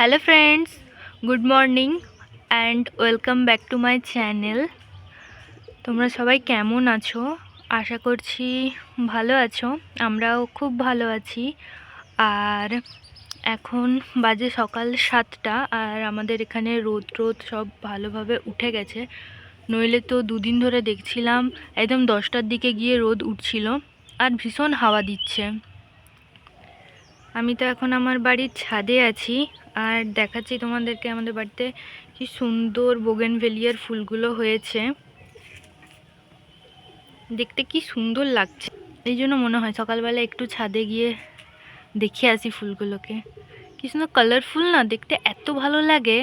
Hello friends, good morning and welcome back to my channel. তোমরা সবাই কেমন আছো? আশা করছি ভালো আছো। আমরাও খুব ভালো আছি। আর এখন বাজে সকাল 7টা, আর আমাদের এখানে রোদ সব ভালোভাবে উঠে গেছে। নইলে তো দুদিন ধরে দেখছিলাম একদম 10টার দিকে গিয়ে রোদ উঠছিল আর ভীষণ হাওয়া দিচ্ছে। আমি তো এখন আমার বাড়ির ছাদে আছি আর দেখাচ্ছি তোমাদেরকে আমাদের বাড়িতে কি সুন্দর বোগেনভেলিয়ার ফুলগুলো হয়েছে। দেখতে কি সুন্দর লাগছে, এই জন্য মনে হয় সকালবেলা একটু ছাদে গিয়ে দেখে আসি ফুলগুলোকে। কি সুন্দর কালারফুল না, দেখতে এত ভালো লাগে।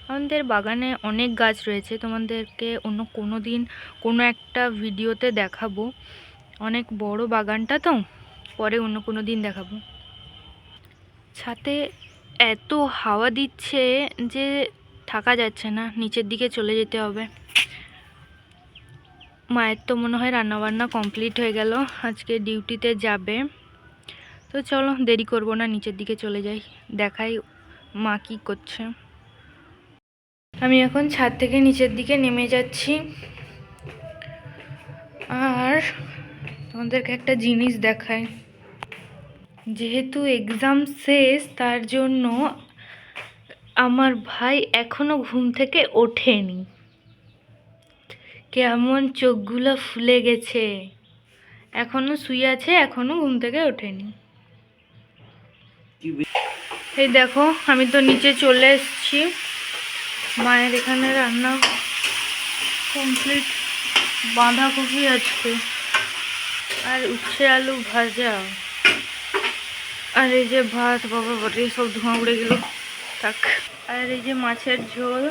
আমাদের বাগানে অনেক গাছ রয়েছে, তোমাদেরকে অন্য কোনো দিন কোনো একটা ভিডিওতে দেখাবো। অনেক বড় বাগানটা তো, পরে অন্য কোনো দিন দেখাবো। ছাদে এত হাওয়া দিচ্ছে যে থাকা যাচ্ছে না, নিচের দিকে চলে যেতে হবে। মায়ের তো মনে হয় রান্নাবান্না কমপ্লিট হয়ে গেল, আজকে ডিউটিতে যাবে। তো চলো দেরি করব না, নিচের দিকে চলে যাই, দেখাই মা কি করছে। আমি এখন ছাদ থেকে নিচের দিকে নেমে যাচ্ছি। আর তোমাদেরকে একটা জিনিস দেখাই। যেহেতু এক্সাম শেষ, তার জন্য আমার ভাই এখনো ঘুম থেকে ওঠেনি। কেমন চোখগুলো ফুলে গেছে, এখনো শুয়ে আছে, এখনো ঘুম থেকে ওঠেনি। এই দেখো, আমি তো নিচে চলে এসেছি। মায়ের এখানে রান্না কমপ্লিট। বাঁধাকপি আজকে, আর উচ্ছে আলু ভাজা, আর এই যে ভাত। বাবা বাড়ি সব ধোঁয়া উড়ে গেল, থাক। আর এই যে মাছের ঝোল।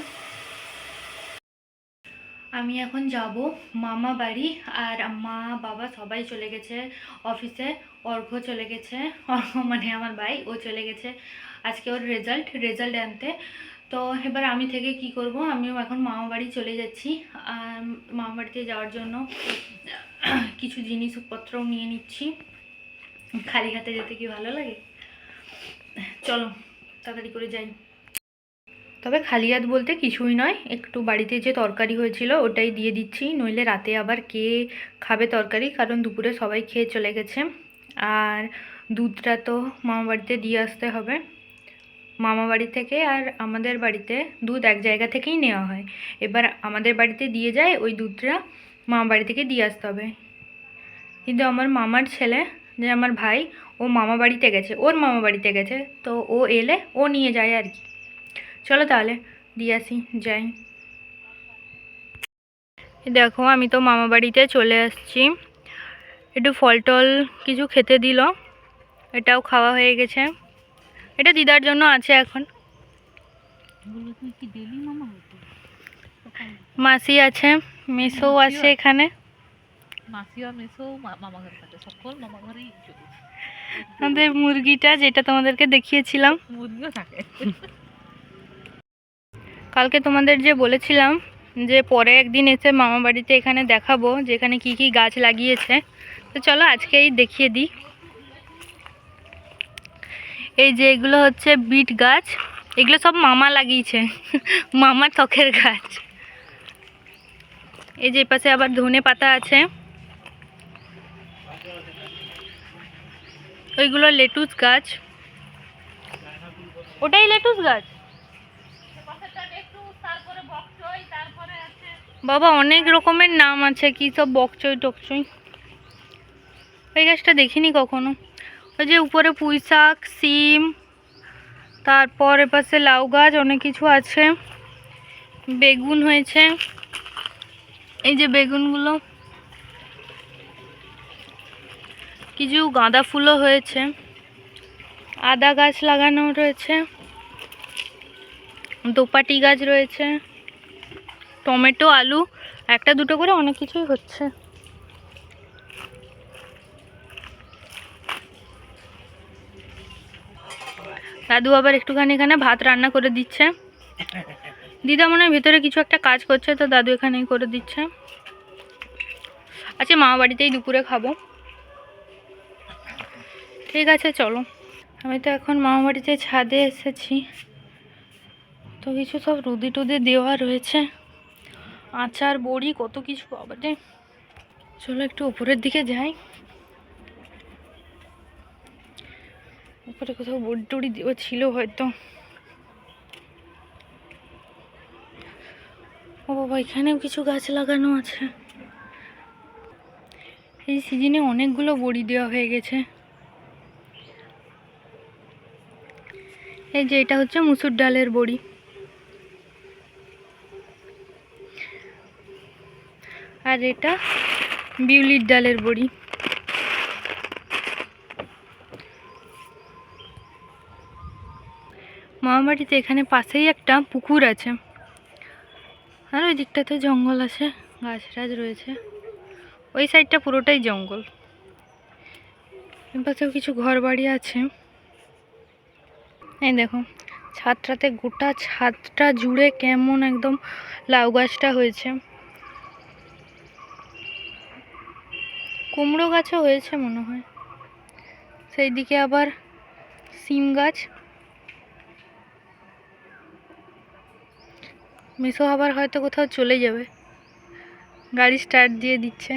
আমি এখন যাব মামা বাড়ি, আর মা বাবা সবাই চলে গেছে অফিসে। অর্ঘ্য চলে গেছে, অর্ঘ্য মানে আমার ভাই, ও চলে গেছে আজকে ওর রেজাল্ট আনতে। তো এবার আমি থেকে কি করব, আমিও এখন মামা বাড়ি চলে যাচ্ছি। আর মামা বাড়িতে যাওয়ার জন্য কিছু জিনিসপত্রও নিয়ে নিচ্ছি। খালি হাতে যেতে কি ভালো লাগে? চলো তাড়াতাড়ি করে যাই। তবে খালি হাত বলতে কিছুই নয়, একটু বাড়িতে যে তরকারি হয়েছিল ওটাই দিয়ে দিচ্ছি, নইলে রাতে আবার কে খাবে তরকারি, কারণ দুপুরে সবাই খেয়ে চলে গেছে। আর দুধটা তো মামা বাড়িতে দিয়ে আসতে হবে। মামা বাড়ি থেকে আর আমাদের বাড়িতে দুধ এক জায়গা থেকেই নেওয়া হয়। এবার আমাদের বাড়িতে দিয়ে যায় ওই দুধটা, মামা বাড়ি থেকে দিয়ে আসতে হবে। কিন্তু আমার মামার ছেলে, যে আমার ভাই, ও মামা বাড়িতে গেছে, ওর মামা বাড়িতে গেছে, তো ও এলে ও নিয়ে যায় আর কি। চলো তাহলে দিয়ে আসি, যাই। দেখো আমি তো মামা বাড়িতে চলে আসছি। একটু ফল টল কিছু খেতে দিল, এটাও খাওয়া হয়ে গেছে। এটা দিদার জন্য আছে এখন। মাসি আছে, মেসোও আছে এখানে। আমাদের মুরগিটা, যেটা তোমাদেরকে দেখিয়েছিলাম, মুরগিও থাকে। কালকে তোমাদের যে বলেছিলাম যে পরে একদিন এসে মামা বাড়িতে এখানে দেখাবো যে এখানে কী কী গাছ লাগিয়েছে, তো চলো আজকেই দেখিয়ে দিই। এই যে এগুলো হচ্ছে বিট গাছ, এগুলো সব মামা লাগিয়েছে, মামার শখের গাছ। এই যে পাশে আবার ধনে পাতা আছে, ওইগুলো লেটুস গাছ, ওটাই লেটুস গাছ। বাবা অনেক রকমের নাম আছে, কি সব বকচই টকচই। এই গাছটা দেখিনি কখনো। ওই যে উপরে পুঁই শাক, সিম, তারপর এপাশে লাউ গাছ, অনেক কিছু আছে। বেগুন হয়েছে, এই যে বেগুনগুলো, কিছু গাঁদা ফুলও হয়েছে, আদা গাছ লাগানো রয়েছে, দোপাটি গাছ রয়েছে, টমেটো, আলু, একটা দুটো করে অনেক কিছুই হচ্ছে। দাদু আবার একটুখানি এখানে ভাত রান্না করে দিচ্ছে। দিদা মনে হয় ভেতরে কিছু একটা কাজ করছে, তো দাদু এখানেই করে দিচ্ছে। আচ্ছা মামা বাড়িতেই দুপুরে খাবো। ঠিক আছে চলো। আমি তো এখন মামা বাড়িতে ছাদে এসেছি, তো কিছু সব রুদি টুদি দেওয়া রয়েছে, আচার বড়ি কত কিছু বাবারে। চলো একটু উপরের দিকে যাই, উপরে কোথাও বড়ি টড়ি দেওয়া ছিল হয়তো। ও বাবা, এখানেও কিছু গাছ লাগানো আছে। এই সিজনে অনেকগুলো বড়ি দেওয়া হয়ে গেছে। এই যে এটা হচ্ছে মুসুর ডালের বড়ি, আর এটা বিউলির ডালের বড়ি। মামাবাড়িতে এখানে পাশেই একটা পুকুর আছে, আর ওই দিকটাতে জঙ্গল আছে, গাছ টাছ রয়েছে। ওই সাইডটা পুরোটাই জঙ্গল, পাশেও কিছু ঘর বাড়ি আছে। এই দেখো ছাদটাতে, গোটা ছাদটা জুড়ে কেমন একদম লাউ গাছটা হয়েছে। কুমড়ো গাছও হয়েছে মনে হয়। সেই দিকে আবার সিম গাছ। মিশো আবার হয়তো কোথাও চলে যাবে, গাড়ি স্টার্ট দিয়ে দিচ্ছে।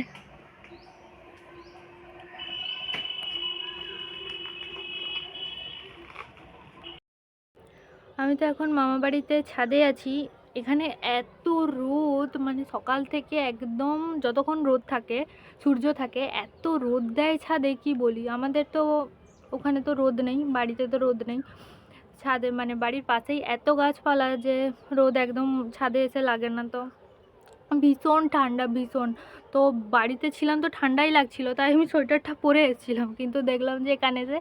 আমি তো এখন মামা বাড়িতে ছাদে আছি। এখানে এত রোদ, মানে সকাল থেকে একদম যতক্ষণ রোদ থাকে, সূর্য থাকে, এত রোদ দেয় ছাদে কি বলি। আমাদের তো ওখানে তো রোদ নেই, বাড়িতে তো রোদ নেই। ছাদে মানে বাড়ির পাশেই এত গাছপালা যে রোদ একদম ছাদে এসে লাগে না। তো ভীষণ ঠান্ডা, ভীষণ। তো বাড়িতে ছিলাম তো ঠান্ডাই লাগছিল, তাই আমি সোয়েটারটা পরে এসেছিলাম, কিন্তু দেখলাম যে এখানে যে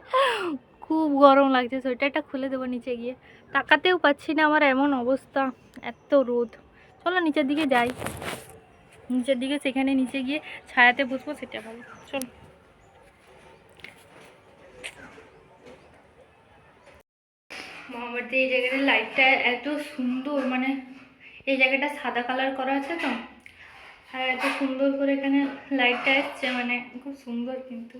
খুব গরম লাগছে, সোয়েটারটা খুলে দেবো নিচে গিয়ে। তাকাতেও পাচ্ছি না, আমার এমন অবস্থা, এত রোদ। চলো নিচের দিকে যাই, নিচের দিকে, সেখানে নিচে গিয়ে ছায়াতে বসবো, সেটা ভালো। চলো। মামাবাড়িতে এই জায়গাটা লাইটটা এত সুন্দর, মানে এই জায়গাটা সাদা কালার করা আছে তো, আর এত সুন্দর করে এখানে লাইটটা এসছে, মানে খুব সুন্দর, কিন্তু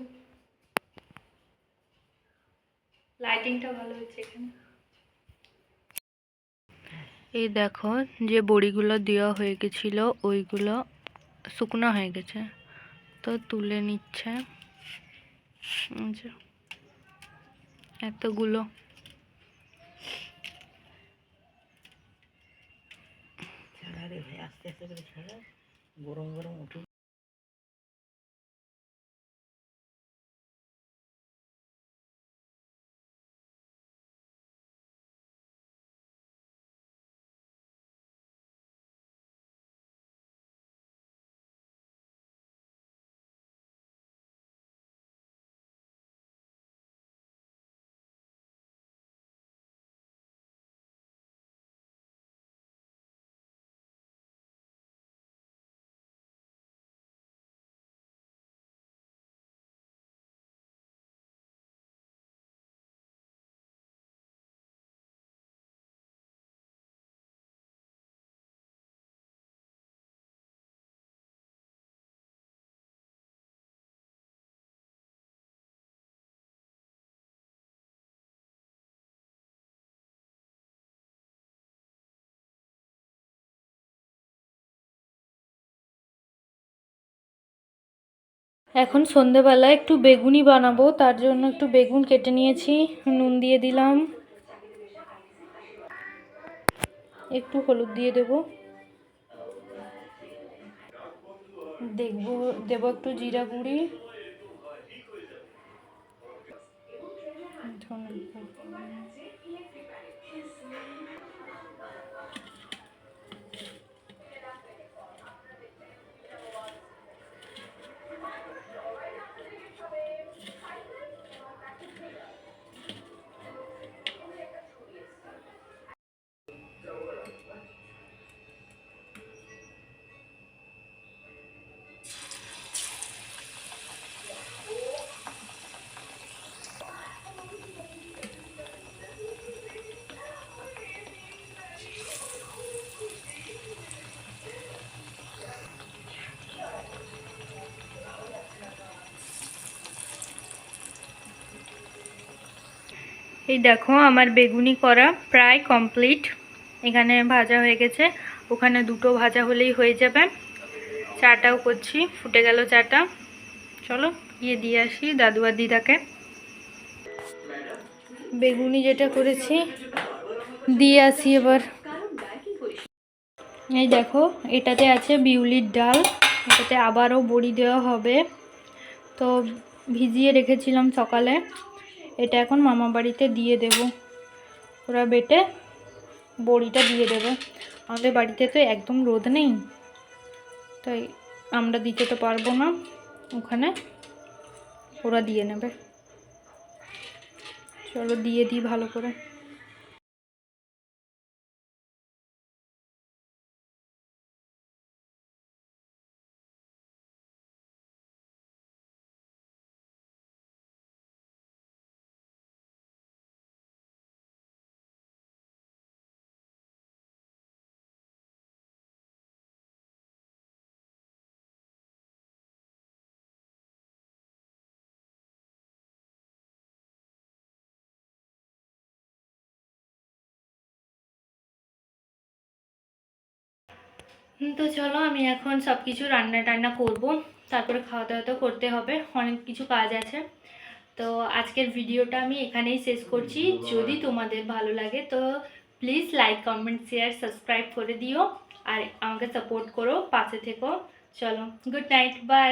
লাইটিংটা ভালো হচ্ছে এখানে। এই দেখো যে বড়িগুলো দেওয়া হয়ে গেছিল, ওইগুলো শুকনো হয়ে গেছে, তো তুলে নিচ্ছে। এতগুলো আস্তে আস্তে করে ছাড়া, গরম গরম উঠে। এখন সন্ধেবেলায় একটু বেগুনি বানাবো, তার জন্য একটু বেগুন কেটে নিয়েছি, নুন দিয়ে দিলাম, একটু হলুদ দিয়ে দেবো, দেবো একটু জিরা গুঁড়ি, এই দেখো আমার বেগুনি করা প্রায় কমপ্লিট। এখানে ভাজা হয়ে গেছে, ওখানে দুটো ভাজা হলেই হয়ে যাবে। চাটাও করছি, ফুটে গেল চাটা। চলো গিয়ে দিয়ে আসি দাদু আর দিদাকে। বেগুনি যেটা করেছি দিয়ে আসি এবার। এই দেখো এটাতে আছে বিউলির ডাল, এটাতে আবারও বড়ি দেওয়া হবে। তো ভিজিয়ে রেখেছিলাম সকালে, এটা এখন মামা বাড়িতে দিয়ে দেব। ওরা বেটে বড়িটা দিয়ে দেবে। আমাদের বাড়িতে তো একদম রোদ নেই, তাই আমরা দিতে তো পারবো না, ওখানে ওরা দিয়ে নেবে। চলো দিয়ে দিই ভালো করে। তো চলো আমি এখন সব কিছু রান্না টান্না করবো, তারপরে খাওয়া দাওয়া তো করতে হবে, অনেক কিছু কাজ আছে। তো আজকের ভিডিওটা আমি এখানেই শেষ করছি। যদি তোমাদের ভালো লাগে তো please like comment share subscribe করে দিও, আর আমাকে সাপোর্ট করো, পাশে থেকো। চলো গুড নাইট, বাই।